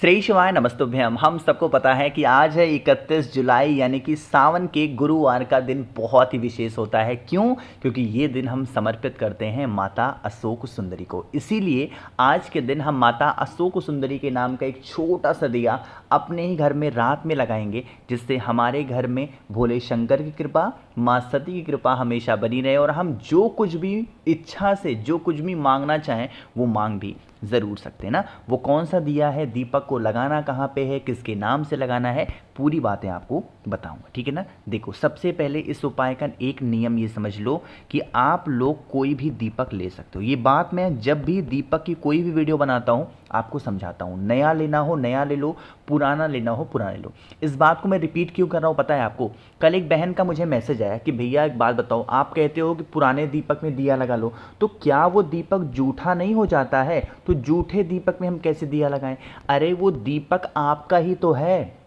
श्री शिवाय नमस्तुभ्यम। हम सबको पता है कि आज है 31 जुलाई यानी कि सावन के गुरुवार का दिन बहुत ही विशेष होता है। क्यों? क्योंकि ये दिन हम समर्पित करते हैं माता अशोक सुंदरी को। इसीलिए आज के दिन हम माता अशोक सुंदरी के नाम का एक छोटा सा दिया अपने ही घर में रात में लगाएंगे, जिससे हमारे घर में भोले शंकर की कृपा, माँ सती की कृपा हमेशा बनी रहे और हम जो कुछ भी इच्छा से जो कुछ भी मांगना चाहें वो मांग भी ज़रूर सकते हैं ना। वो कौन सा दिया है, दीपक को लगाना कहाँ पे है, किसके नाम से लगाना है, पूरी बातें आपको बताऊंगा, ठीक है ना। देखो, सबसे पहले इस उपाय का एक नियम ये समझ लो कि आप लोग कोई भी दीपक ले सकते हो। ये बात मैं जब भी दीपक की कोई भी वीडियो बनाता हूँ आपको समझाता हूँ। नया लेना हो नया ले लो, पुराना लेना हो पुराना ले लो। इस बात को मैं रिपीट क्यों कर रहा हूँ पता है आपको? कल एक बहन का मुझे मैसेज आया कि भैया एक बात बताओ, आप कहते हो कि पुराने दीपक में दिया लगा लो, तो क्या वो दीपक जूठा नहीं हो जाता है? तो जूठे दीपक में हम कैसे दिया लगाएं? अरे वो दीपक आपका ही तो है।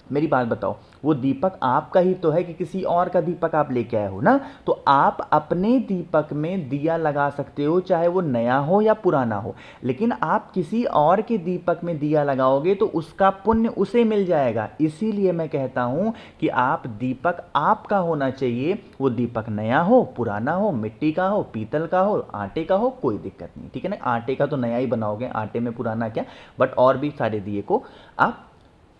मेरी बात बताओ, वो दीपक आपका ही तो है कि किसी और का दीपक आप लेके आए हो ना? तो आप अपने दीपक में दिया लगा सकते हो, चाहे वो नया हो या पुराना हो। लेकिन आप किसी और के दीपक में दिया लगाओगे तो उसका पुण्य उसे मिल जाएगा। इसीलिए मैं कहता हूं कि आप दीपक आपका होना चाहिए। वो दीपक नया हो, पुराना हो, मिट्टी का हो, पीतल का हो, आटे का हो, कोई दिक्कत नहीं, ठीक है ना। आटे का तो नया ही बनाओगे, आटे में पुराना क्या, बट और भी सारे दिए को आप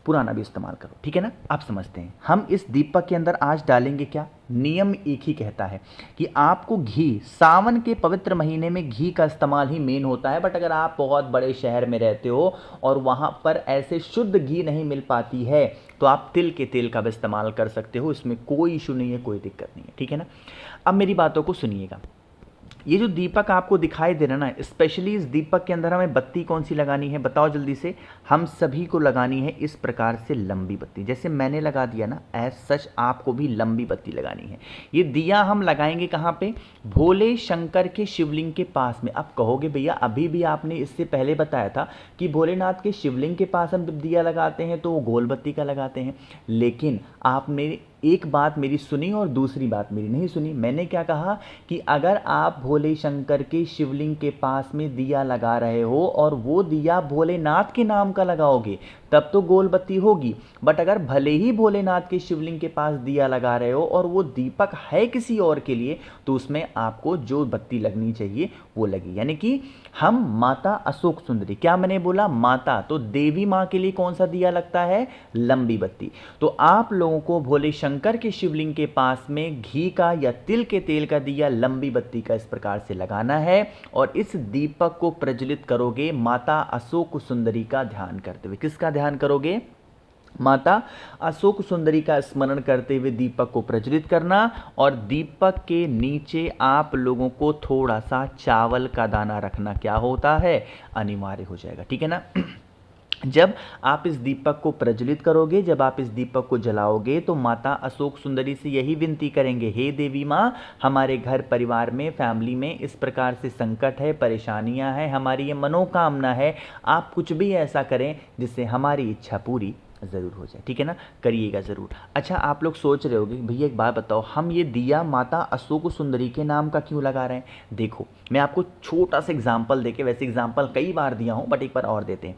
पुराना भी इस्तेमाल करो, ठीक है ना। आप समझते हैं। हम इस दीपक के अंदर आज डालेंगे क्या? नियम एक ही कहता है कि आपको घी, सावन के पवित्र महीने में घी का इस्तेमाल ही मेन होता है। बट अगर आप बहुत बड़े शहर में रहते हो और वहां पर ऐसे शुद्ध घी नहीं मिल पाती है तो आप तिल के तेल का भी इस्तेमाल कर सकते हो। इसमें कोई इशू नहीं है, कोई दिक्कत नहीं है, ठीक है ना। अब मेरी बातों को सुनिएगा। ये जो दीपक आपको दिखाई दे रहा है ना, स्पेशली इस दीपक के अंदर हमें बत्ती कौन सी लगानी है बताओ जल्दी से। हम सभी को लगानी है इस प्रकार से लंबी बत्ती, जैसे मैंने लगा दिया ना, एज सच आपको भी लंबी बत्ती लगानी है। ये दिया हम लगाएंगे कहाँ पे? भोले शंकर के शिवलिंग के पास में। आप कहोगे भैया अभी भी आपने इससे पहले बताया था कि भोलेनाथ के शिवलिंग के पास हम दिया लगाते हैं तो वो गोल बत्ती का लगाते हैं। लेकिन आपने एक बात मेरी सुनी और दूसरी बात मेरी नहीं सुनी। मैंने क्या कहा कि अगर आप भोले शंकर के शिवलिंग के पास में दिया लगा रहे हो और वो दिया भोलेनाथ के नाम का लगाओगे तब तो गोल बत्ती होगी। बट अगर भले ही भोलेनाथ के शिवलिंग के पास दिया लगा रहे हो और वो दीपक है किसी और के लिए, तो उसमें आपको जो बत्ती लगनी चाहिए वो लगी। यानी कि हम माता अशोक सुंदरी, क्या मैंने बोला? माता, तो देवी माँ के लिए कौन सा दिया लगता है? लंबी बत्ती। तो आप लोगों को भोले शंकर के शिवलिंग के पास में घी का या तिल के तेल का दिया लंबी बत्ती का इस प्रकार से लगाना है और इस दीपक को प्रज्वलित करोगे माता अशोक सुंदरी का ध्यान करते हुए। किसका ध्यान करोगे? माता अशोक सुंदरी का स्मरण करते हुए दीपक को प्रज्वलित करना। और दीपक के नीचे आप लोगों को थोड़ा सा चावल का दाना रखना क्या होता है? अनिवार्य हो जाएगा, ठीक है ना। जब आप इस दीपक को प्रज्वलित करोगे, जब आप इस दीपक को जलाओगे तो माता अशोक सुंदरी से यही विनती करेंगे, हे देवी माँ, हमारे घर परिवार में, फैमिली में इस प्रकार से संकट है, परेशानियां हैं, हमारी ये मनोकामना है, आप कुछ भी ऐसा करें जिससे हमारी इच्छा पूरी ज़रूर हो जाए, ठीक है ना। करिएगा ज़रूर। अच्छा, आप लोग सोच रहे होगे भैया एक बात बताओ, हम ये दिया माता अशोक सुंदरी के नाम का क्यों लगा रहे हैं? देखो, मैं आपको छोटा सा एग्जाम्पल देके, वैसे एग्जाम्पल कई बार दिया हूँ बट एक बार और देते हैं।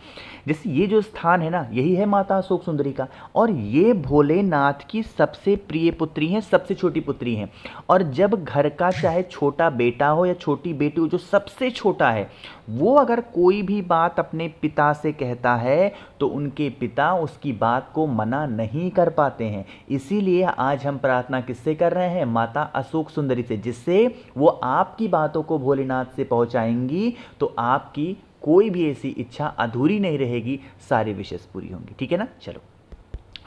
जैसे ये जो स्थान है ना, यही है माता अशोक सुंदरी का, और ये भोलेनाथ की सबसे प्रिय पुत्री हैं, सबसे छोटी पुत्री हैं। और जब घर का चाहे छोटा बेटा हो या छोटी बेटी हो, जो सबसे छोटा है, वो अगर कोई भी बात अपने पिता से कहता है तो उनके पिता उसकी बात को मना नहीं कर पाते हैं। इसीलिए आज हम प्रार्थना किससे कर रहे हैं? माता अशोक सुंदरी से, जिससे वो आपकी बातों को भोलेनाथ से पहुंचाएंगी तो आपकी कोई भी ऐसी इच्छा अधूरी नहीं रहेगी, सारी विशेष पूरी होंगी, ठीक है ना। चलो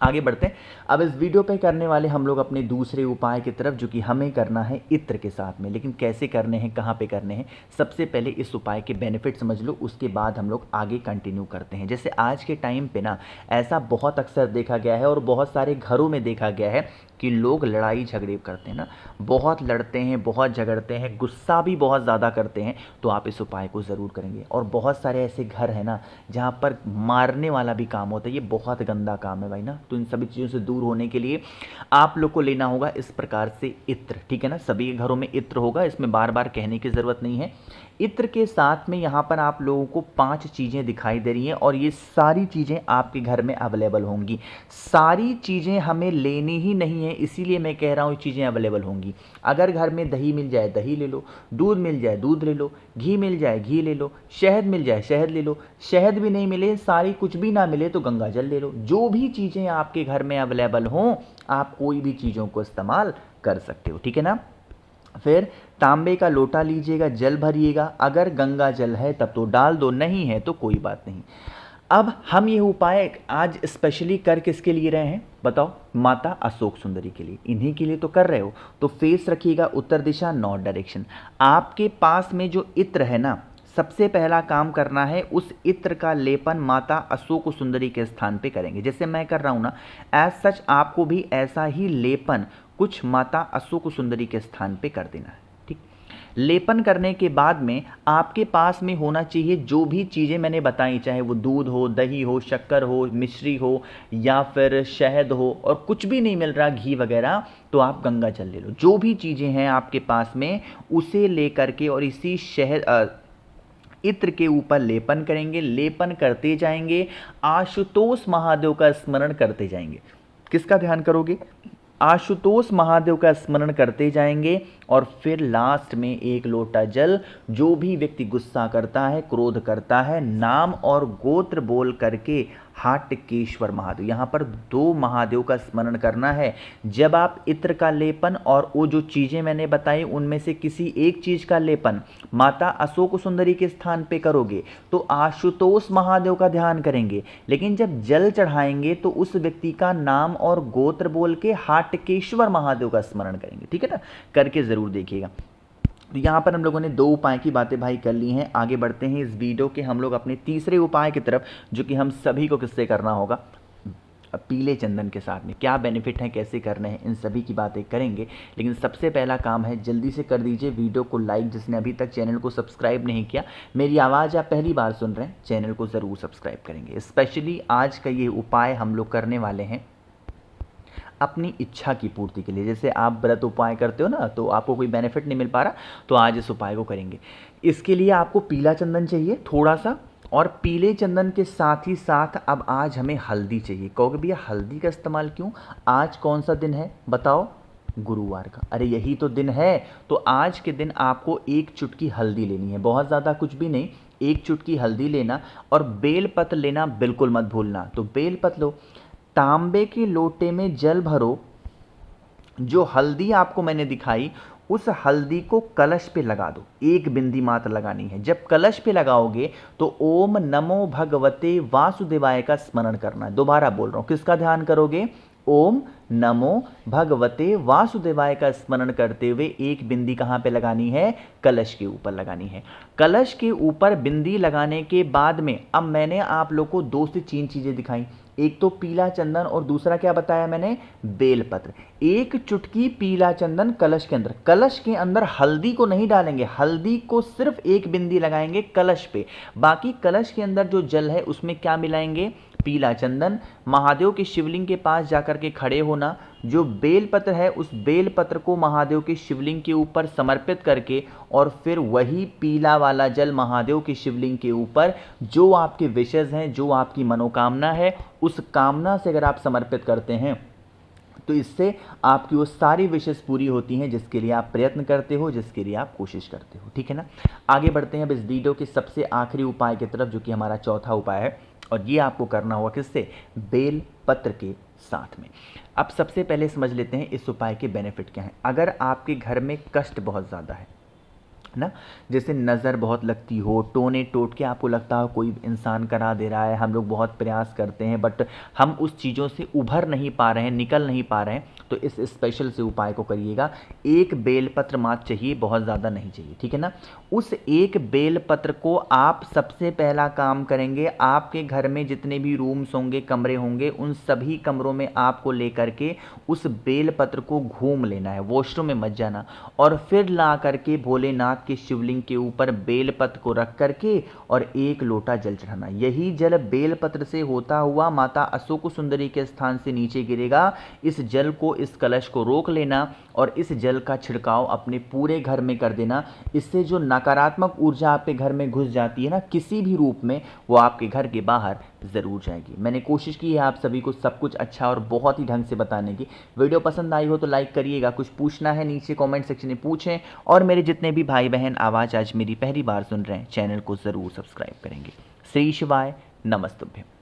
आगे बढ़ते हैं। अब इस वीडियो पे करने वाले हम लोग अपने दूसरे उपाय की तरफ, जो कि हमें करना है इत्र के साथ में। लेकिन कैसे करने हैं, कहाँ पे करने हैं, सबसे पहले इस उपाय के बेनिफिट समझ लो, उसके बाद हम लोग आगे कंटिन्यू करते हैं। जैसे आज के टाइम पे ना ऐसा बहुत अक्सर देखा गया है और बहुत सारे घरों में देखा गया है कि लोग लड़ाई झगड़े करते हैं ना, बहुत लड़ते हैं, बहुत झगड़ते हैं, गुस्सा भी बहुत ज़्यादा करते हैं। तो आप इस उपाय को ज़रूर करेंगे। और बहुत सारे ऐसे घर हैं ना जहाँ पर मारने वाला भी काम होता है, ये बहुत गंदा काम है भाई ना। तो इन सभी चीज़ों से दूर होने के लिए आप लोग को लेना होगा इस प्रकार से इत्र, ठीक है ना। सभी घरों में इत्र होगा, इसमें बार बार कहने की ज़रूरत नहीं है। इत्र के साथ में यहाँ पर आप लोगों को 5 चीज़ें दिखाई दे रही हैं और ये सारी चीज़ें आपके घर में अवेलेबल होंगी। सारी चीज़ें हमें लेनी ही नहीं है, इसीलिए मैं कह रहा हूँ चीज़ें अवेलेबल होंगी। अगर घर में दही मिल जाए दही ले लो, दूध मिल जाए दूध ले लो, घी मिल जाए घी ले लो, शहद मिल जाए शहद ले लो, शहद भी नहीं मिले, सारी कुछ भी ना मिले तो गंगा जल ले लो। जो भी चीज़ें आपके घर में अवेलेबल हों आप कोई भी चीज़ों को इस्तेमाल कर सकते हो, ठीक है ना। फिर तांबे का लोटा लीजिएगा, जल भरिएगा, अगर गंगा जल है तब तो डाल दो, नहीं है तो कोई बात नहीं। अब हम ये उपाय आज स्पेशली कर किसके लिए रहे हैं बताओ? माता अशोक सुंदरी के लिए, इन्हीं के लिए तो कर रहे हो। तो फेस रखिएगा उत्तर दिशा, नॉर्थ डायरेक्शन। आपके पास में जो इत्र है ना, सबसे पहला काम करना है उस इत्र का लेपन माता अशोक सुंदरी के स्थान पे करेंगे। जैसे मैं कर रहा हूँ ना, एज सच आपको भी ऐसा ही लेपन कुछ माता अशोक सुंदरी के स्थान पे कर देना है, ठीक। लेपन करने के बाद में आपके पास में होना चाहिए जो भी चीज़ें मैंने बताई, चाहे वो दूध हो, दही हो, शक्कर हो, मिश्री हो या फिर शहद हो, और कुछ भी नहीं मिल रहा घी वगैरह तो आप गंगा जल ले लो। जो भी चीज़ें हैं आपके पास में उसे ले करके और इसी शहद इत्र के ऊपर लेपन करेंगे। लेपन करते जाएंगे, आशुतोष महादेव का स्मरण करते जाएंगे। किसका ध्यान करोगे? आशुतोष महादेव का स्मरण करते जाएंगे। और फिर लास्ट में 1 लोटा जल, जो भी व्यक्ति गुस्सा करता है, क्रोध करता है, नाम और गोत्र बोल करके हाटकेश्वर महादेव, यहाँ पर 2 महादेव का स्मरण करना है। जब आप इत्र का लेपन और वो जो चीज़ें मैंने बताई उनमें से किसी एक चीज़ का लेपन माता अशोक सुंदरी के स्थान पे करोगे तो आशुतोष महादेव का ध्यान करेंगे, लेकिन जब जल चढ़ाएंगे तो उस व्यक्ति का नाम और गोत्र बोल के हाटकेश्वर महादेव का स्मरण करेंगे, ठीक है ना। करके ज़रूर देखिएगा। तो यहाँ पर हम लोगों ने 2 उपाय की बातें भाई कर ली हैं। आगे बढ़ते हैं इस वीडियो के हम लोग अपने तीसरे उपाय की तरफ, जो कि हम सभी को किससे करना होगा? पीले चंदन के साथ में। क्या बेनिफिट हैं, कैसे करने हैं, इन सभी की बातें करेंगे। लेकिन सबसे पहला काम है, जल्दी से कर दीजिए वीडियो को लाइक। जिसने अभी तक चैनल को सब्सक्राइब नहीं किया, मेरी आवाज़ आप पहली बार सुन रहे हैं, चैनल को ज़रूर सब्सक्राइब करेंगे। स्पेशली आज का ये उपाय हम लोग करने वाले हैं अपनी इच्छा की पूर्ति के लिए। जैसे आप व्रत उपाय करते हो ना, तो आपको कोई बेनिफिट नहीं मिल पा रहा, तो आज इस उपाय को करेंगे। इसके लिए आपको पीला चंदन चाहिए थोड़ा सा, और पीले चंदन के साथ ही साथ अब आज हमें हल्दी चाहिए। कहोगे भैया हल्दी का इस्तेमाल क्यों? आज कौन सा दिन है बताओ? गुरुवार का। अरे यही तो दिन है। तो आज के दिन आपको 1 चुटकी हल्दी लेनी है, बहुत ज़्यादा कुछ भी नहीं, 1 चुटकी हल्दी लेना। और बेलपत्र लेना बिल्कुल मत भूलना। तो बेलपत्र लो, तांबे के लोटे में जल भरो, जो हल्दी आपको मैंने दिखाई उस हल्दी को कलश पे लगा दो, 1 बिंदी मात्र लगानी है। जब कलश पे लगाओगे तो ओम नमो भगवते वासुदेवाय का स्मरण करना है। दोबारा बोल रहा हूँ, किसका ध्यान करोगे? ओम नमो भगवते वासुदेवाय का स्मरण करते हुए 1 बिंदी कहाँ पे लगानी है? कलश के ऊपर लगानी है। कलश के ऊपर बिंदी लगाने के बाद में अब मैंने आप लोग को 2 से 3 चीज़ें दिखाई। एक तो पीला चंदन और दूसरा क्या बताया मैंने? बेलपत्र। 1 चुटकी पीला चंदन कलश के अंदर, कलश के अंदर हल्दी को नहीं डालेंगे, हल्दी को सिर्फ 1 बिंदी लगाएंगे कलश पे। बाकी कलश के अंदर जो जल है उसमें क्या मिलाएंगे? पीला चंदन। महादेव के शिवलिंग के पास जाकर के खड़े होना, जो बेलपत्र है उस बेलपत्र को महादेव के शिवलिंग के ऊपर समर्पित करके और फिर वही पीला वाला जल महादेव के शिवलिंग के ऊपर, जो आपके विशेष हैं, जो आपकी मनोकामना है, उस कामना से अगर आप समर्पित करते हैं तो इससे आपकी वो सारी विशेष पूरी होती हैं जिसके लिए आप प्रयत्न करते हो, जिसके लिए आप कोशिश करते हो, ठीक है ना। आगे बढ़ते हैं अब इस वीडियो के सबसे आखिरी उपाय की तरफ, जो कि हमारा चौथा उपाय है, और ये आपको करना होगा किससे? बेल पत्र के साथ में। अब सबसे पहले समझ लेते हैं इस उपाय के बेनिफिट क्या हैं। अगर आपके घर में कष्ट बहुत ज़्यादा है ना, जैसे नज़र बहुत लगती हो, टोने टोट के आपको लगता हो कोई इंसान करा दे रहा है, हम लोग बहुत प्रयास करते हैं बट हम उस चीज़ों से उभर नहीं पा रहे हैं, निकल नहीं पा रहे हैं, तो इस स्पेशल से उपाय को करिएगा। 1 बेलपत्र मात्र चाहिए, बहुत ज़्यादा नहीं चाहिए, ठीक है ना। उस 1 बेलपत्र को आप सबसे पहला काम करेंगे, आपके घर में जितने भी रूम्स होंगे, कमरे होंगे, उन सभी कमरों में आपको लेकर के उस बेलपत्र को घूम लेना है, वॉशरूम में मत जाना, और फिर ला करके भोलेनाथ के शिवलिंग के ऊपर बेलपत्र को रख करके और 1 लोटा जल चढ़ाना। यही जल बेलपत्र से होता हुआ माता अशोक सुंदरी के स्थान से नीचे गिरेगा। इस जल को, इस कलश को रोक लेना और इस जल का छिड़काव अपने पूरे घर में कर देना। इससे जो नकारात्मक ऊर्जा आपके घर में घुस जाती है ना किसी भी रूप में, वो आपके घर के बाहर ज़रूर जाएगी। मैंने कोशिश की है आप सभी को सब कुछ अच्छा और बहुत ही ढंग से बताने की। वीडियो पसंद आई हो तो लाइक करिएगा, कुछ पूछना है नीचे कमेंट सेक्शन में पूछें, और मेरे जितने भी भाई बहन आवाज़ आज मेरी पहली बार सुन रहे हैं चैनल को ज़रूर सब्सक्राइब करेंगे। श्री शिवाय नमस्तुभ्यं।